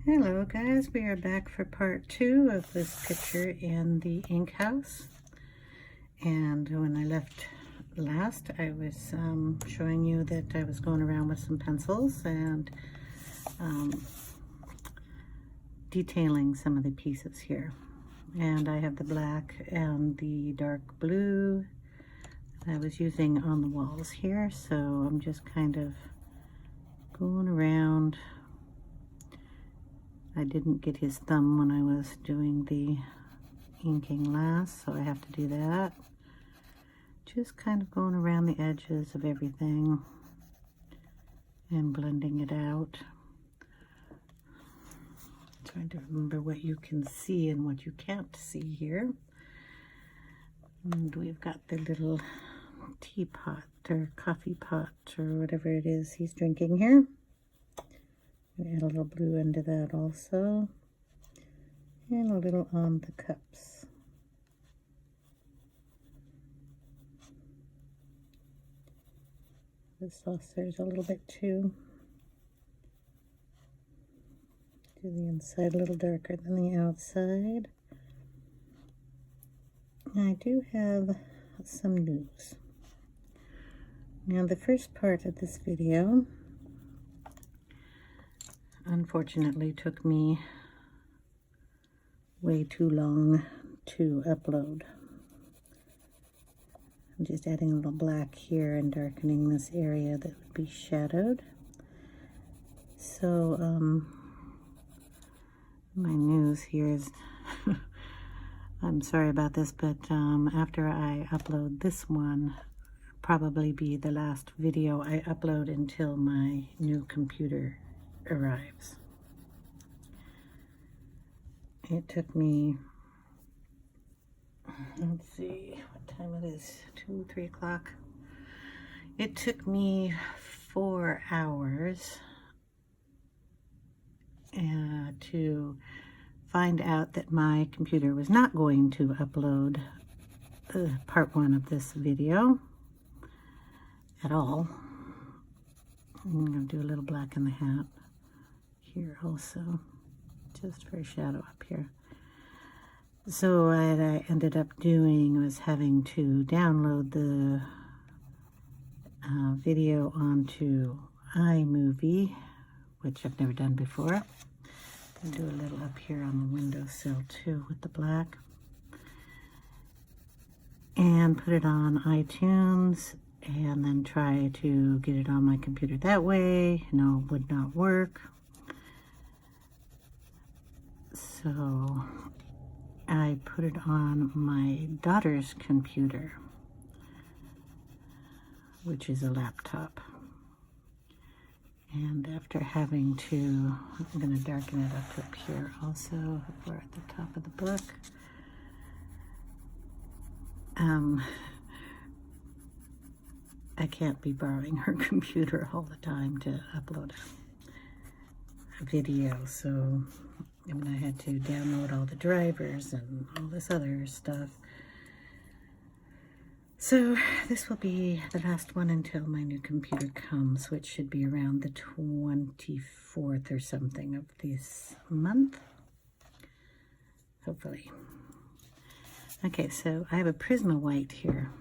Hello guys, we are back for part 2 of this picture in the ink house. And when I left last, I was showing you that I was going around with some pencils and detailing some of the pieces here. And I have the black and the dark blue that I was using on the walls here, so I'm just kind of going around. I didn't get his thumb when I was doing the inking last, so I have to do that. Just kind of going around the edges of everything and blending it out. Trying to remember what you can see and what you can't see here. And we've got the little teapot or coffee pot or whatever it is he's drinking here. Add a little blue into that also, and a little on the cups. The saucers a little bit too. Do the inside a little darker than the outside. I do have some news. Now the first part of this video unfortunately took me way too long to upload. I'm just adding a little black here and darkening this area that would be shadowed. So my news here is I'm sorry about this, but after I upload this one, probably be the last video I upload until my new computer arrives. It took me, let's see what time it is, 2, 3 o'clock. It took me 4 hours to find out that my computer was not going to upload part 1 of this video at all. I'm going to do a little black in the hat here also, just for a shadow up here. So what I ended up doing was having to download the video onto iMovie, which I've never done before. I'll do a little up here on the windowsill too with the black, and put it on iTunes, and then try to get it on my computer that way. No, it would not work. So I put it on my daughter's computer, which is a laptop. And after having to, I'm going to darken it up here also. We're at the top of the book. I can't be borrowing her computer all the time to upload a video, so I had to download all the drivers and all this other stuff. So this will be the last one until my new computer comes, which should be around the 24th or something of this month, hopefully. Okay, so I have a Prisma white here,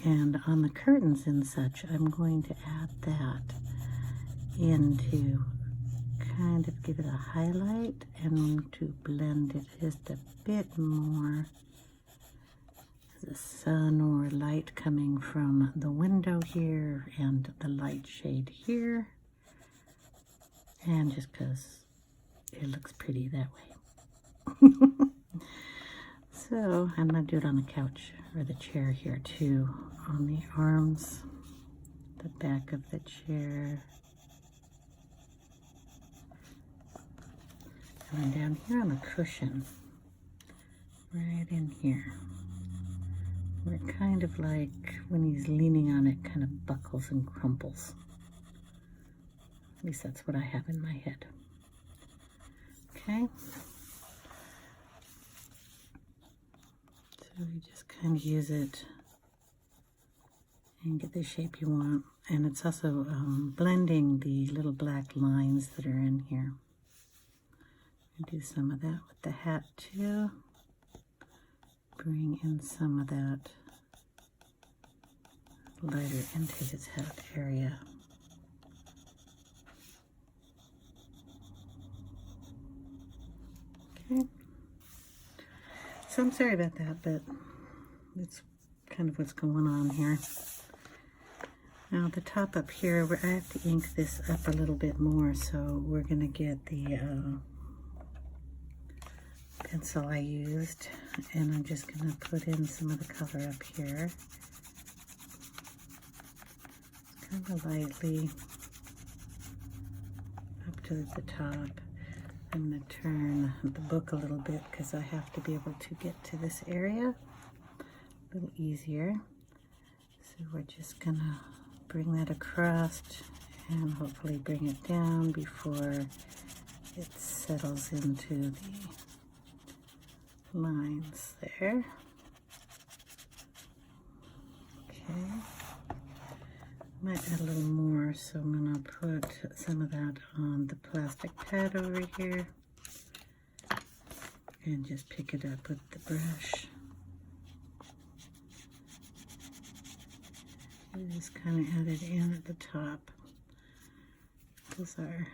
and on the curtains and such, I'm going to add that in to kind of give it a highlight and to blend it just a bit more. The sun or light coming from the window here and the light shade here, and just because it looks pretty that way. So I'm going to do it on the couch or the chair here too, on the arms, the back of the chair, and then down here on the cushion, right in here, where it kind of like when he's leaning on it kind of buckles and crumples. At least that's what I have in my head. Okay. So you just kind of use it and get the shape you want. And it's also blending the little black lines that are in here. Do some of that with the hat too. Bring in some of that lighter into his hat area. Okay. So I'm sorry about that, but it's kind of what's going on here. Now the top up here, I have to ink this up a little bit more, so we're going to get the pencil I used, and I'm just going to put in some of the color up here. Kind of lightly up to the top. I'm going to turn the book a little bit because I have to be able to get to this area a little easier. So we're just going to bring that across and hopefully bring it down before it settles into the lines there. Okay. Might add a little more, so I'm going to put some of that on the plastic pad over here and just pick it up with the brush. And just kind of add it in at the top. Those are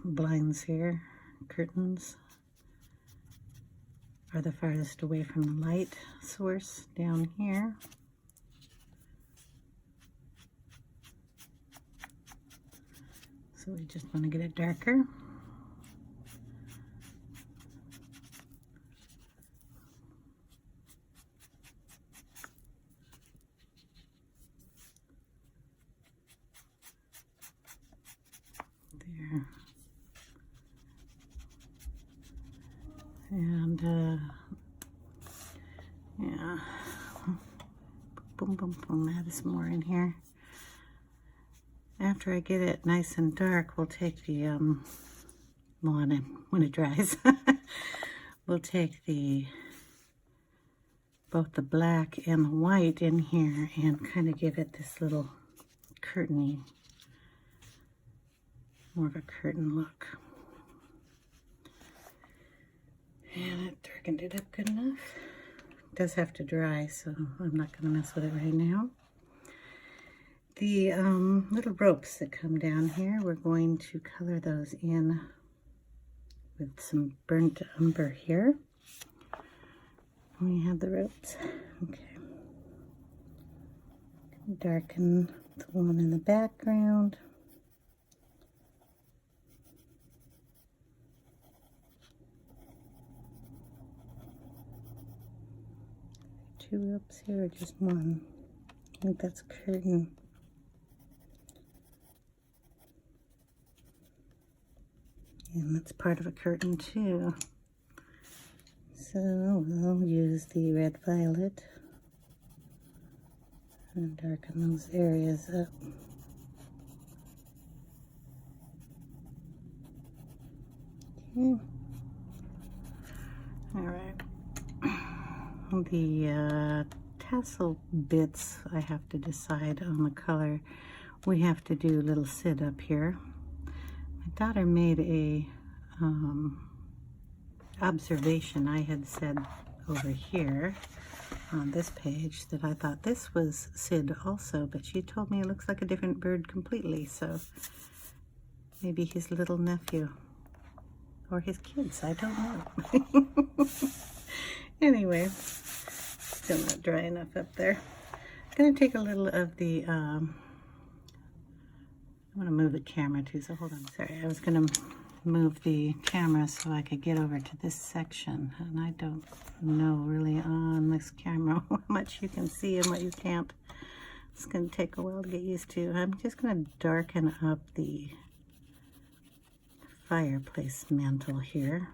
blinds here, curtains are the farthest away from the light source down here. So we just want to get it darker. There. And yeah, boom, boom, boom, add some more in here. After I get it nice and dark, we'll take the, when it dries, we'll take both the black and the white in here and kind of give it this little curtainy, more of a curtain look. And it darkened it up good enough. It does have to dry, so I'm not going to mess with it right now. The little ropes that come down here, we're going to color those in with some burnt umber here. We have the ropes. Okay. Darken the one in the background. Two ropes here, or just one? I think that's curtain. And that's part of a curtain too. So we'll use the red violet and darken those areas up. Okay. All right. The tassel bits, I have to decide on the color. We have to do a little sit up here. My daughter made a observation. I had said over here on this page that I thought this was Sid also, but she told me it looks like a different bird completely, so maybe his little nephew or his kids, I don't know. Anyway, still not dry enough up there. I'm going to take a little of the, I want to move the camera too, so hold on, sorry. I was going to move the camera so I could get over to this section, and I don't know really on this camera how much you can see and what you can't. It's going to take a while to get used to. I'm just going to darken up the fireplace mantle here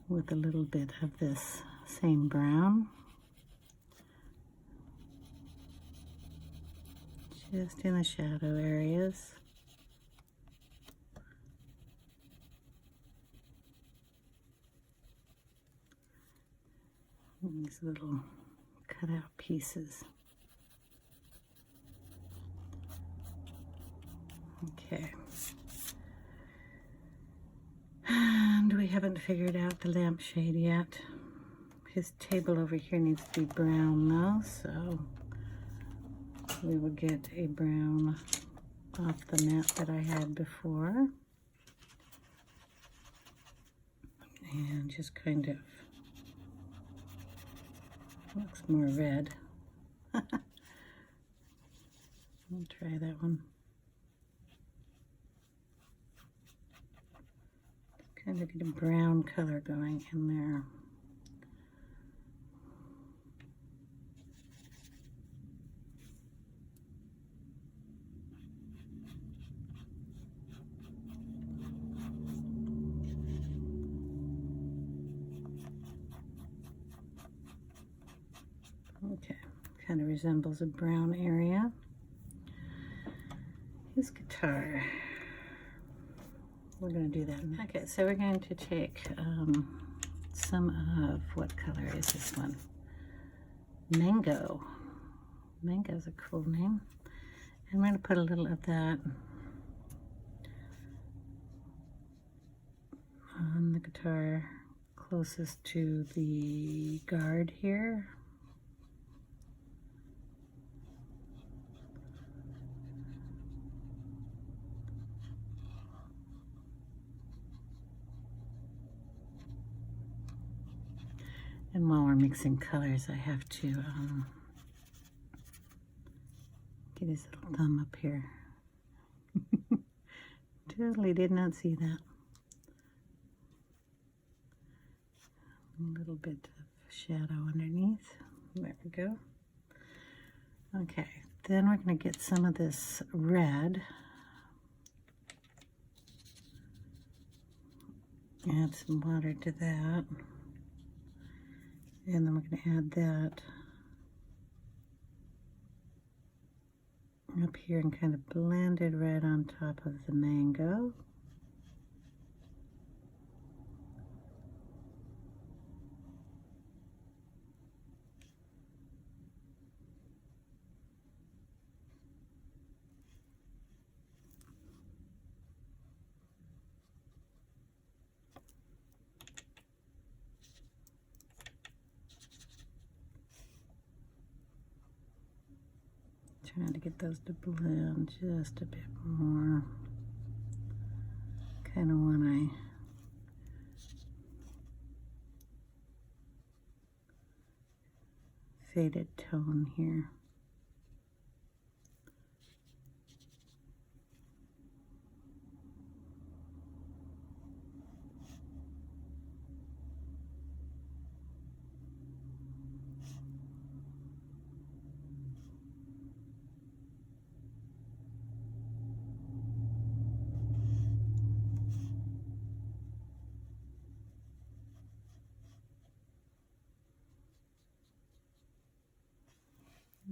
with a little bit of this same brown. Just in the shadow areas. And these little cutout pieces. Okay. And we haven't figured out the lampshade yet. His table over here needs to be brown though, so we will get a brown off the mat that I had before. And just kind of looks more red. I'll try that one. Kind of get a brown color going in there. Okay, kind of resembles a brown area. His guitar. We're going to do that next. Okay, so we're going to take some of, what color is this one? Mango. Mango is a cool name. And we're going to put a little of that on the guitar closest to the guard here. And while we're mixing colors, I have to get his little thumb up here. Totally did not see that. A little bit of shadow underneath. There we go. Okay, then we're going to get some of this red. Add some water to that. And then we're going to add that up here and kind of blended red on top of the mango. Trying to get those to blend just a bit more. Kind of want a faded tone here.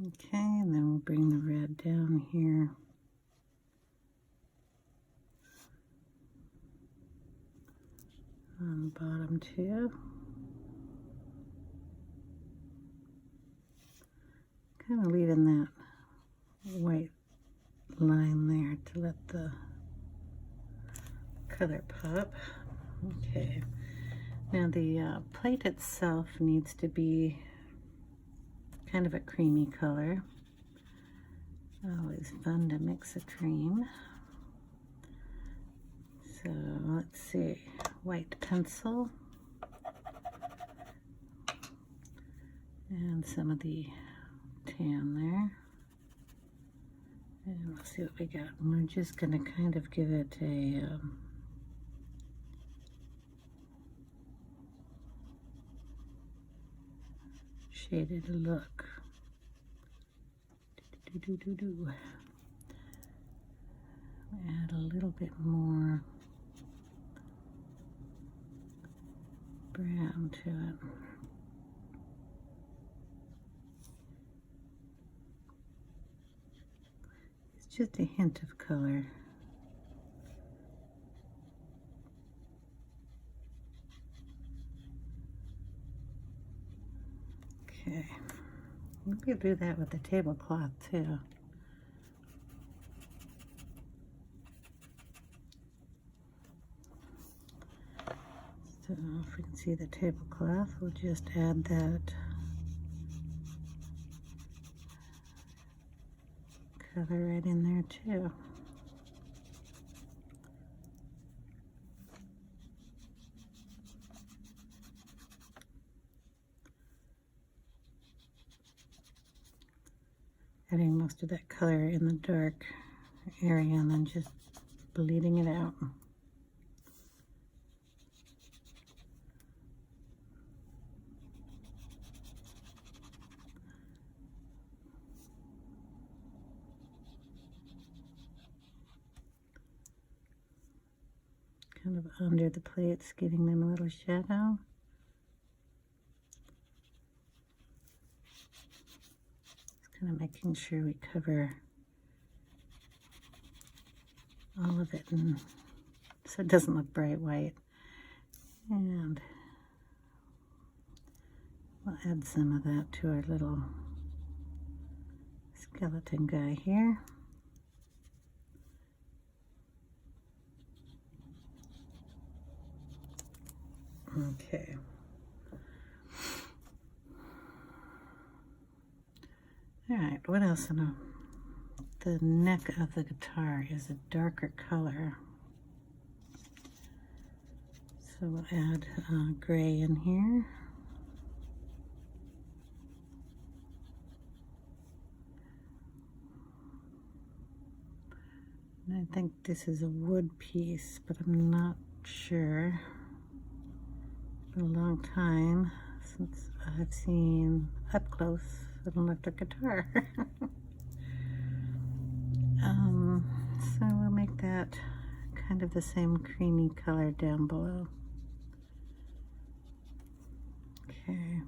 Okay, and then we'll bring the red down here. On the bottom too. Kind of leaving that white line there to let the color pop. Okay, now the plate itself needs to be kind of a creamy color. Always fun to mix a cream. So let's see, white pencil and some of the tan there. And let's see what we got. And we're just going to kind of give it a shaded look. Add a little bit more brown to it. It's just a hint of color. Okay, we could do that with the tablecloth too. So if we can see the tablecloth, we'll just add that color right in there too. Adding most of that color in the dark area and then just bleeding it out. Kind of under the plates, giving them a little shadow. Just kind of making sure we cover all of it, and so it doesn't look bright white. And we'll add some of that to our little skeleton guy here. Okay. All right, what else? The neck of the guitar is a darker color. So we'll add gray in here. And I think this is a wood piece, but I'm not sure. It's been a long time since I've seen up close an electric guitar. So we'll make that kind of the same creamy color down below. Okay.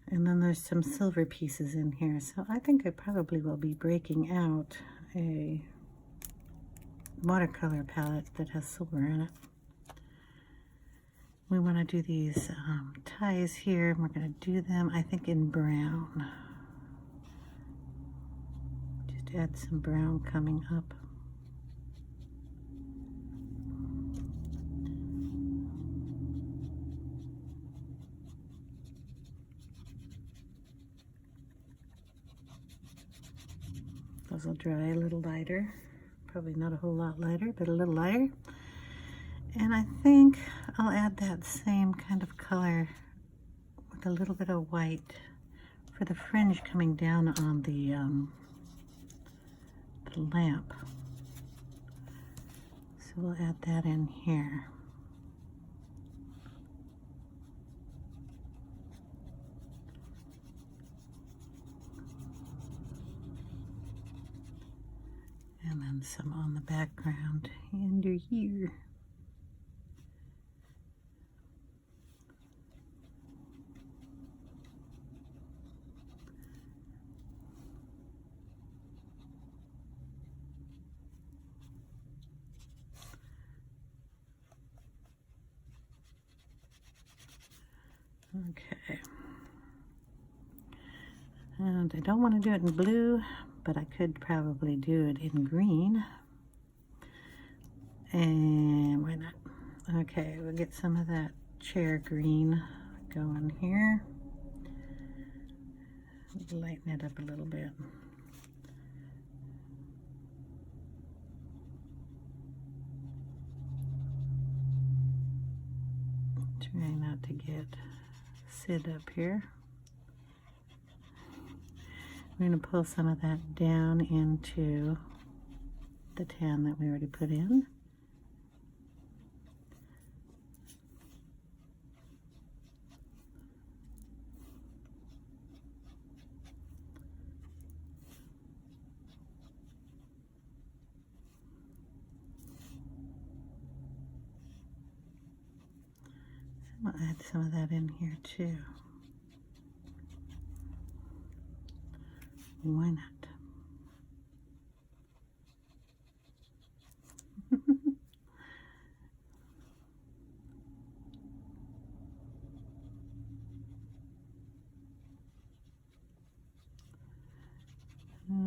And then there's some silver pieces in here. So I think I probably will be breaking out a watercolor palette that has silver in it. We want to do these ties here, and we're going to do them, I think, in brown. Just add some brown coming up. Those will dry a little lighter. Probably not a whole lot lighter, but a little lighter. And I think I'll add that same kind of color with a little bit of white for the fringe coming down on the lamp. So we'll add that in here. And then some on the background under here. Okay, and I don't want to do it in blue, but I could probably do it in green. And why not? Okay, we'll get some of that chair green going here. Lighten it up a little bit. Try not to get Sid up here. We're going to pull some of that down into the tan that we already put in. I'll add some of that in here too. Why not?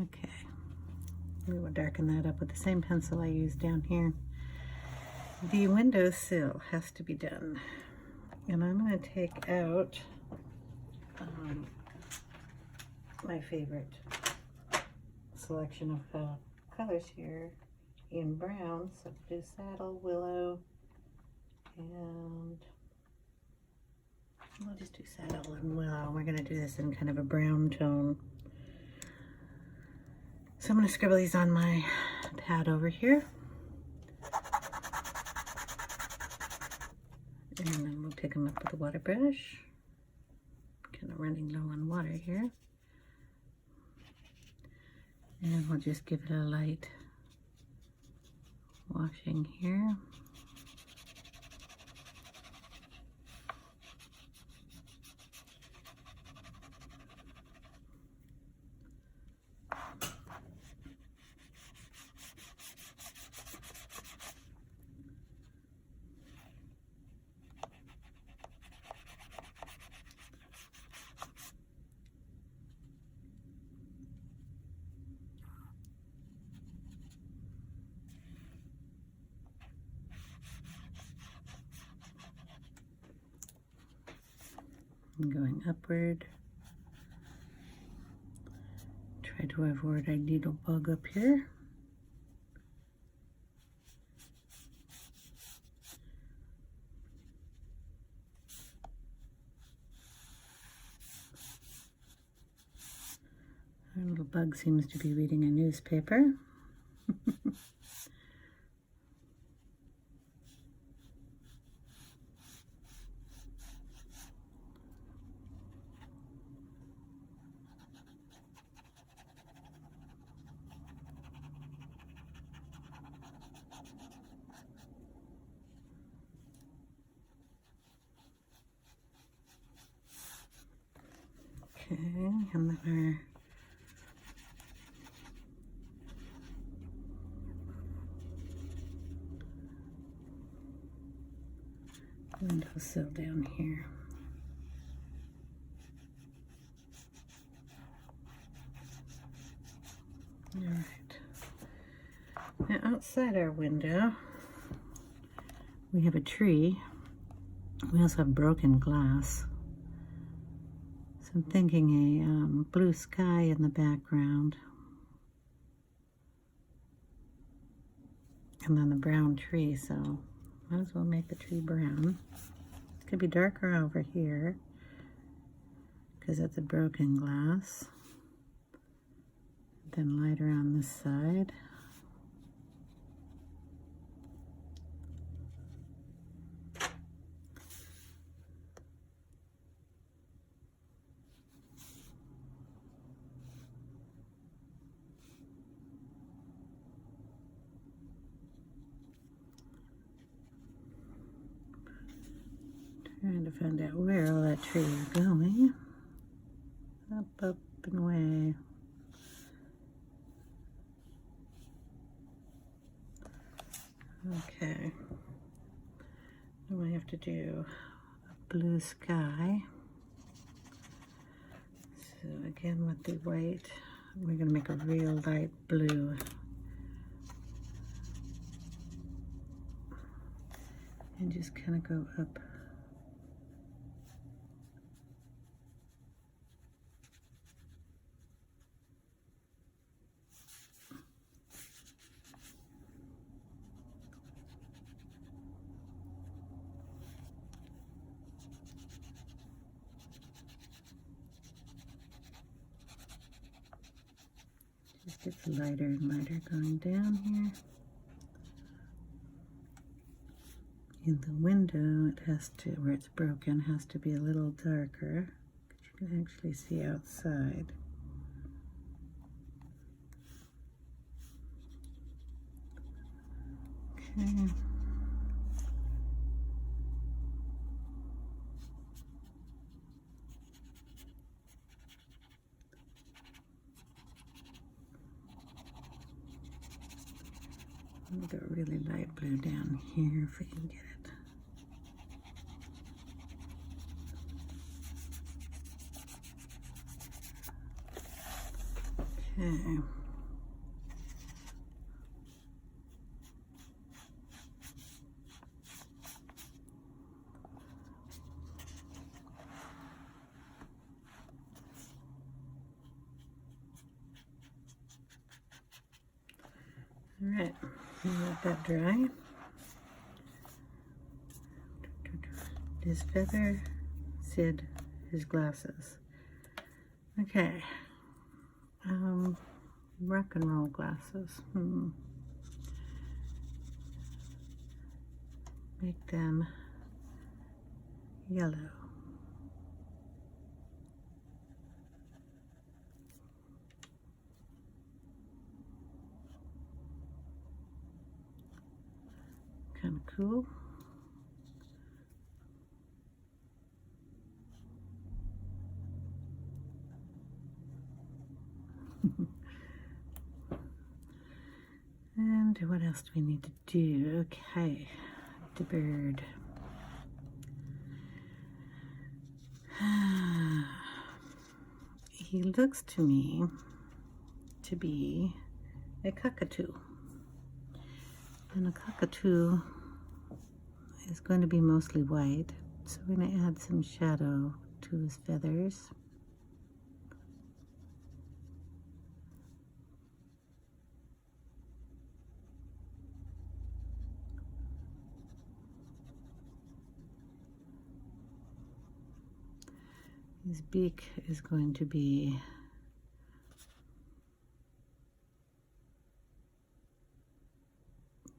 Okay. We will darken that up with the same pencil I used down here. The windowsill has to be done. And I'm going to take out my favorite selection of colors here in brown. So blue saddle, willow, and I'll just do saddle and willow. We're going to do this in kind of a brown tone. So I'm going to scribble these on my pad over here. And then we'll pick them up with a water brush. Kind of running low on water here. And we'll just give it a light washing here. I'm going upward. Try to avoid a needle bug up here. Our little bug seems to be reading a newspaper. Okay, and then our windowsill down here. All right. Now outside our window, we have a tree. We also have broken glass. So I'm thinking a blue sky in the background. And then the brown tree, so might as well make the tree brown. It could be darker over here because it's a broken glass. Then lighter on this side. Trying to find out where all that tree is going. Up, and away. Okay. Now I have to do a blue sky. So again with the white, we're going to make a real light blue. And just kind of go up. Just gets lighter and lighter going down here. In the window, it has to, where it's broken, has to be a little darker. You can actually see outside. Okay. We'll go really light blue down here if we can get it. Okay. All right, let that dry. His feather, Sid, his glasses. Okay. Rock and roll glasses. Make them yellow. Kind of cool. And what else do we need to do? Okay, the bird. He looks to me to be a cockatoo. And a cockatoo is going to be mostly white, so we're going to add some shadow to his feathers. His beak is going to be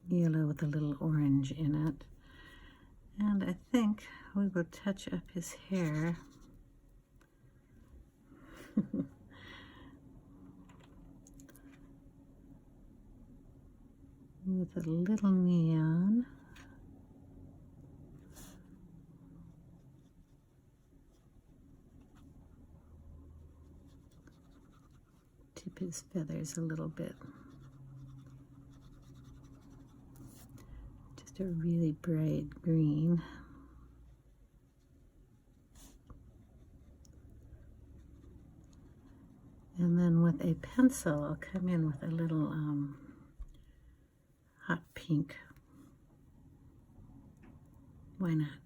yellow with a little orange in it. And I think we will touch up his hair with a little neon. Tip his feathers a little bit. Just a really bright green. And then with a pencil, I'll come in with a little hot pink. Why not?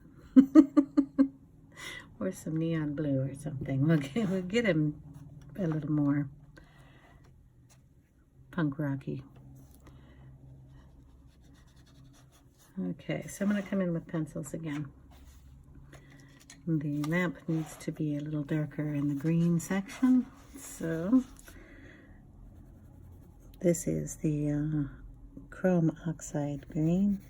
Or some neon blue or something. We'll get him a little more punk rocky. Okay, so I'm going to come in with pencils again. The lamp needs to be a little darker in the green section, so this is the chrome oxide green.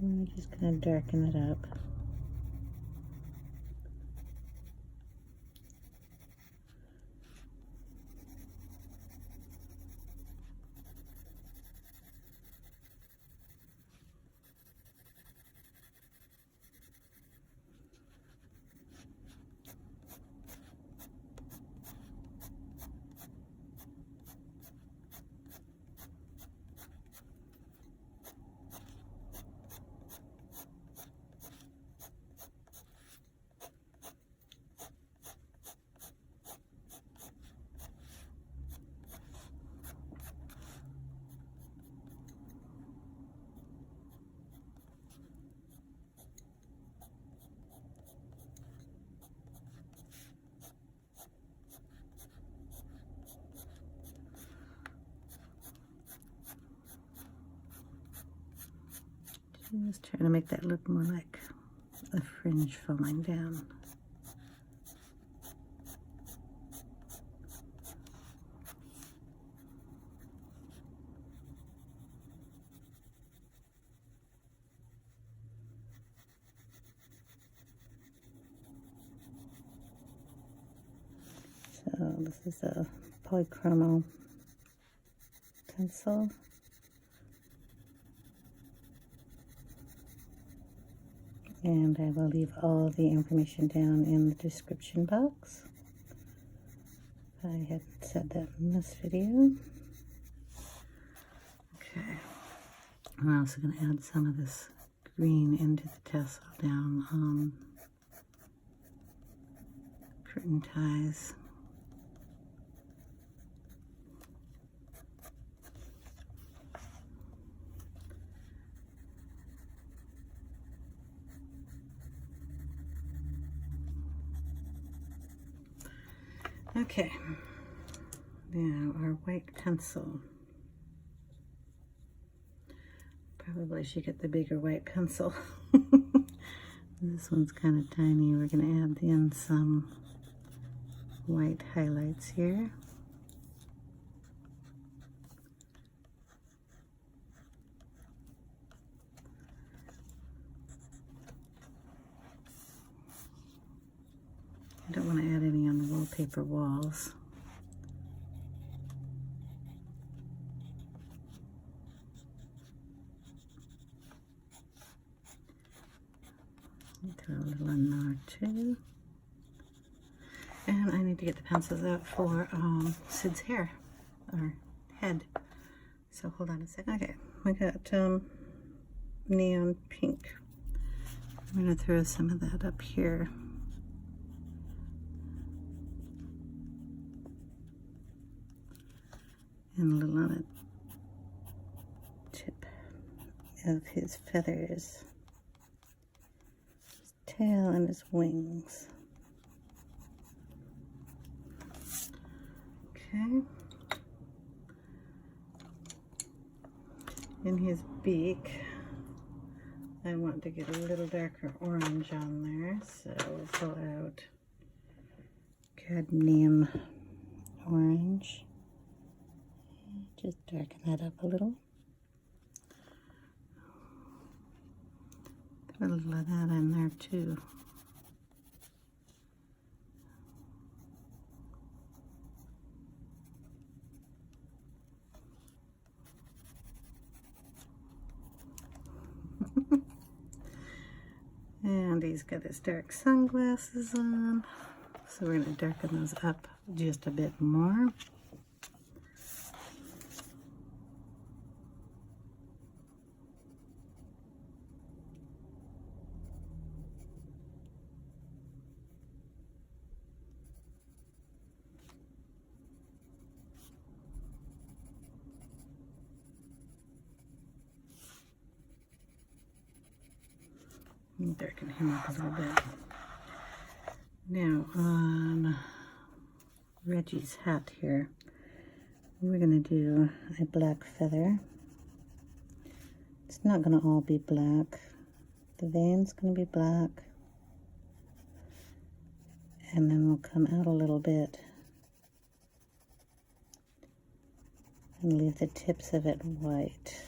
We're just going to darken it up. Just trying to make that look more like a fringe falling down. So this is a Polychromos pencil. And I will leave all the information down in the description box. I hadn't said that in this video. Okay. I'm also going to add some of this green into the tassel down on curtain ties. Okay, Now our white pencil. Probably should get the bigger white pencil. This one's kind of tiny. We're going to add in some white highlights here. I don't want to add any on the wallpaper walls. Throw a little in there too. And I need to get the pencils out for Sid's hair, or head. So hold on a second. Okay, we got neon pink. I'm going to throw some of that up here. And a little on the tip of his feathers, his tail and his wings. Okay. In his beak, I want to get a little darker orange on there, so we'll pull out cadmium orange. Just darken that up a little. Put a little of that in there too. And he's got his dark sunglasses on. So we're going to darken those up just a bit more. Darken him up a little bit. Now on Reggie's hat here, we're going to do a black feather. It's not going to all be black. The veins going to be black. And then we'll come out a little bit and leave the tips of it white.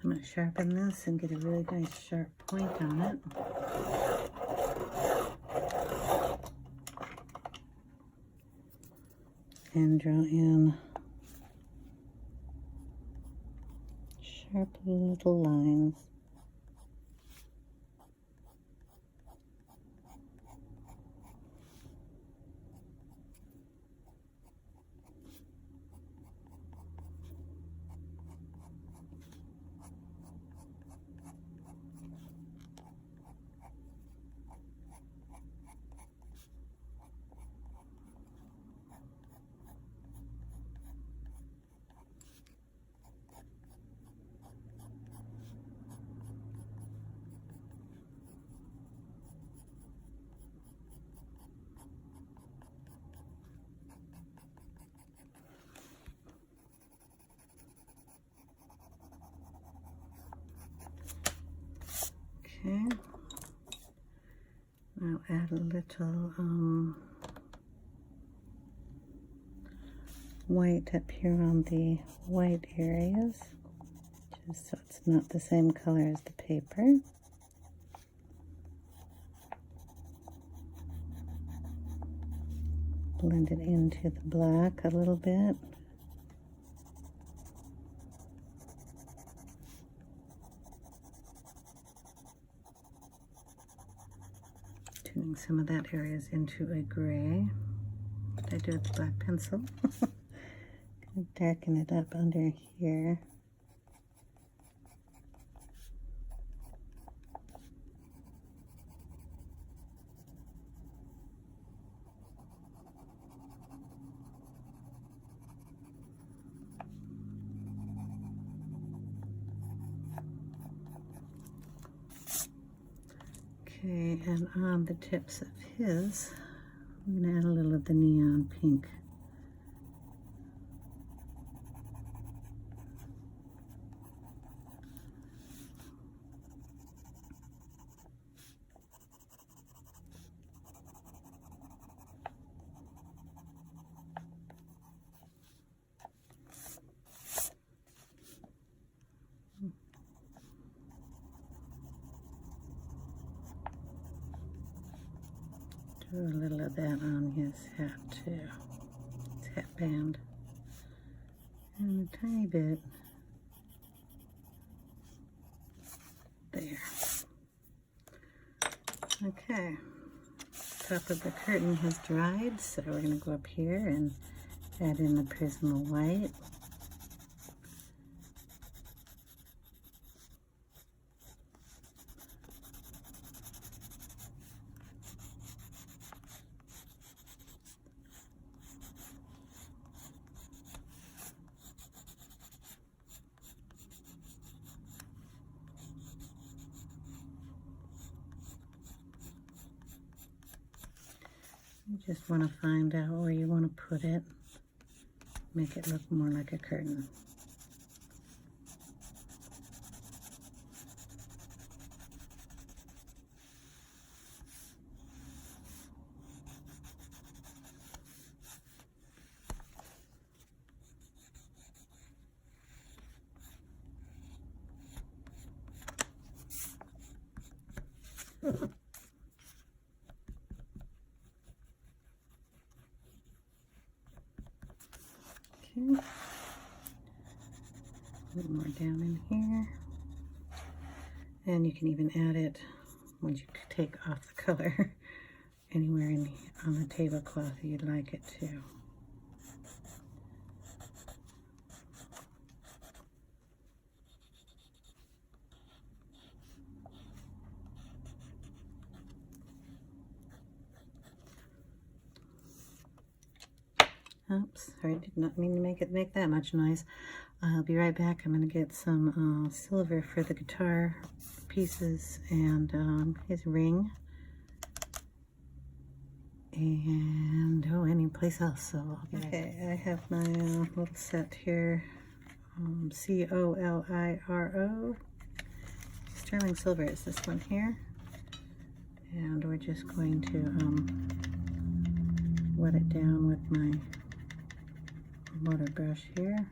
I'm going to sharpen this and get a really nice sharp point on it. And draw in sharp little lines. Okay, I'll add a little white up here on the white areas, just so it's not the same color as the paper. Blend it into the black a little bit. Tuning some of that areas into a gray. I do with the black pencil. Darken it up under here. Okay, and on the tips of his, I'm going to add a little of the neon pink. Do a little of that on his hat too, his hatband, and a tiny bit there. Okay, top of the curtain has dried, so we're going to go up here and add in the Prisma white. You just want to find out where you want to put it, make it look more like a curtain. Okay, a little more down in here, and you can even add it once you take off the color anywhere on the tablecloth you'd like it to. Oops, sorry, did not mean to make that much noise. I'll be right back. I'm going to get some silver for the guitar pieces and his ring. And, any place else, so I'll be right back. Okay, I have my little set here, COLIRO. Sterling silver is this one here. And we're just going to wet it down with my water brush here,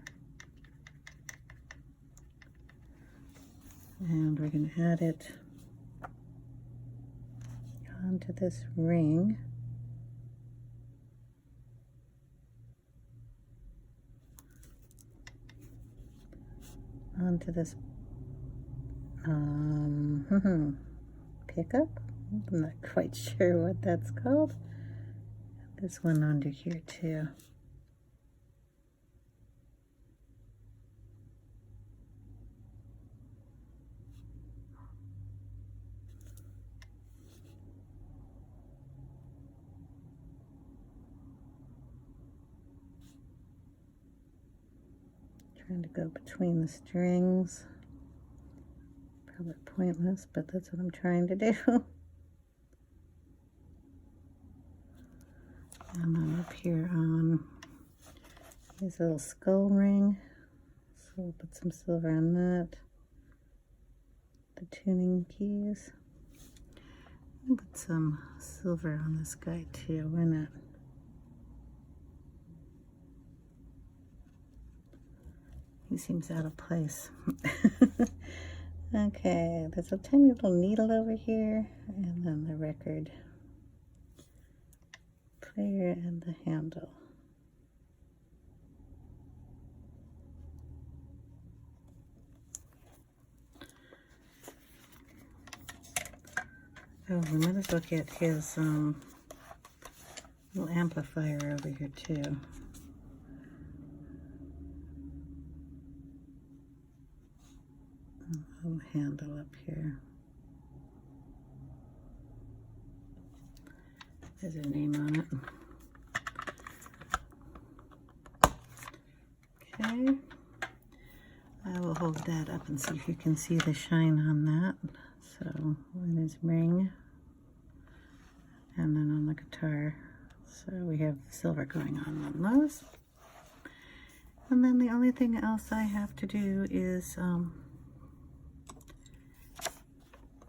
and we're going to add it onto this ring. Onto this pickup. I'm not quite sure what that's called. This one under here too. Trying to go between the strings. Probably pointless, but that's what I'm trying to do. And I'm up here on his little skull ring. So we'll put some silver on that. The tuning keys. I'll put some silver on this guy too, why not? He seems out of place. Okay, there's a tiny little needle over here, and then the record player and the handle. Oh, we might as well get his little amplifier over here too. A little handle up here. There's a name on it. Okay. I will hold that up and see if you can see the shine on that. So, with his ring, And then on the guitar, so we have silver going on those. And then the only thing else I have to do is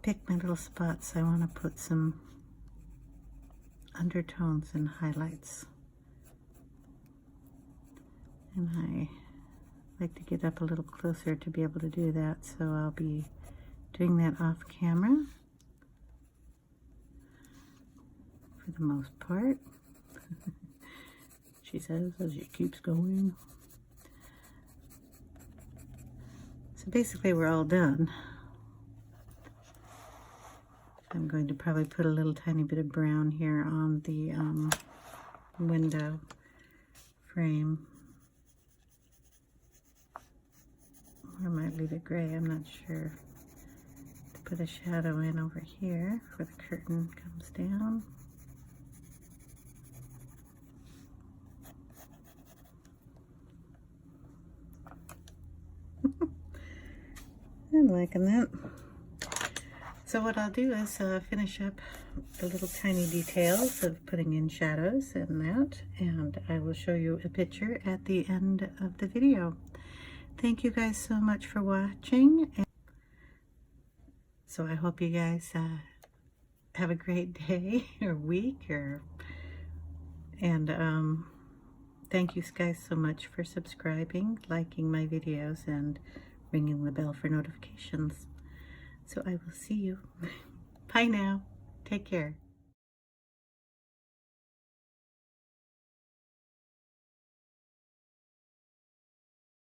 pick my little spots. I want to put some undertones and highlights. And I like to get up a little closer to be able to do that, so I'll be doing that off camera for the most part. She says as she keeps going. So basically we're all done. I'm going to probably put a little tiny bit of brown here on the window frame. Or I might leave it gray, I'm not sure. To put a shadow in over here where the curtain comes down. I'm liking that. So what I'll do is finish up the little tiny details of putting in shadows and that, and I will show you a picture at the end of the video. Thank you guys so much for watching. So I hope you guys have a great day or week, and thank you guys so much for subscribing, liking my videos, and ringing the bell for notifications. So I will see you. Bye now. Take care.